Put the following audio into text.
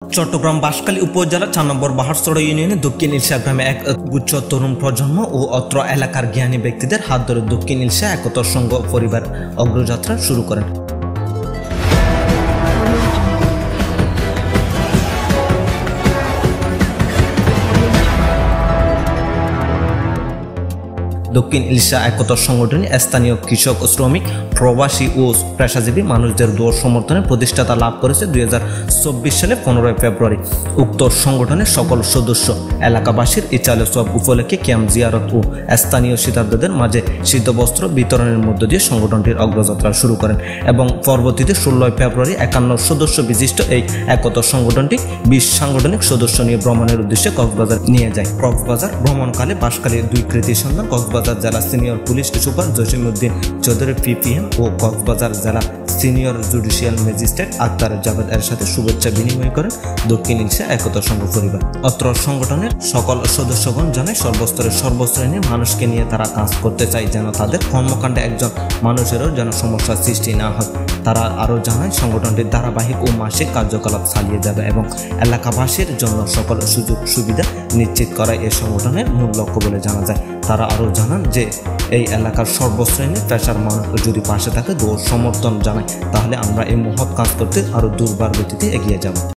চট্টগ্রাম বাঁশখালী উপজেলা ৪ নম্বর বাহারছড়া ইউনিয়নে দক্ষিণ ইলশা গ্রামে এক গুচ্ছ তরুণ প্রজন্ম ও অত্র এলাকার জ্ঞানী ব্যক্তিদের হাত ধরে দক্ষিণ ইলশা একতার সংঘ পরিবার অগ্রযাত্রা শুরু করেন। দক্ষিণ ইলশা একতার সংগঠনে স্থানীয় কৃষক, শ্রমিক, প্রবাসী ও পেশাজীবী মানুষদের দোয়া সমর্থনে প্রতিষ্ঠাতা লাভ করেছে 2024 সালে 15 ফেব্রুয়ারি। উক্ত সংগঠনের সকল সদস্য এলাকাবাসীর ইচালে সব উপলক্ষে ক্যাম্প জিয়ারত ও স্থানীয় শীতার্থদের মাঝে শীতবস্ত্র বিতরণের মধ্য দিয়ে সংগঠনটির অগ্রযাত্রা শুরু করেন এবং পরবর্তীতে 16 ফেব্রুয়ারি 51 সদস্য বিশিষ্ট এই একতার সংগঠনটি 20 সাংগঠনিক সদস্য নিয়ে ভ্রমণের উদ্দেশ্যে কক্সবাজার নিয়ে যায়। কক্সবাজার ভ্রমণকালে বাঁশখালীর দুই কৃতি সন্তান কক্সবাজার জেলা senior police super Jasimuddin Chowdhury PPM ও কক্সবাজার জেলা senior judicial magistrate Akhtar Javed এর সাথে শুভেচ্ছা বিনিময় করেন দক্ষিণ ইলশা একতা সংঘ পরিবার। অত্র সংগঠনের সকল সদস্যগণ জানায় সর্বস্তরের সর্বশ্রেণীর মানুষকে নিয়ে তারা কাজ করতে চায় যেন তাদের কর্মকাণ্ডে একজন মানুষেরও যেন সমস্যার সৃষ্টি না হয়। তারা আরও জানায় সংগঠনটির ধারাবাহিক ও মাসিক কার্যকলাপ চালিয়ে যাবে এবং এলাকাবাসীর জন্য সকল সুযোগ সুবিধা নিশ্চিত করা এই সংগঠনের মূল লক্ষ্য বলে জানা যায়। তারা আরও জানান যে এই এলাকার সর্বশ্রেণীর পেশার মানুষ যদি পাশে থাকে দোষ সমর্থন জানায় তাহলে আমরা এই মহৎ কাজ করতে আরও দুর্বার গতিতে এগিয়ে যাব।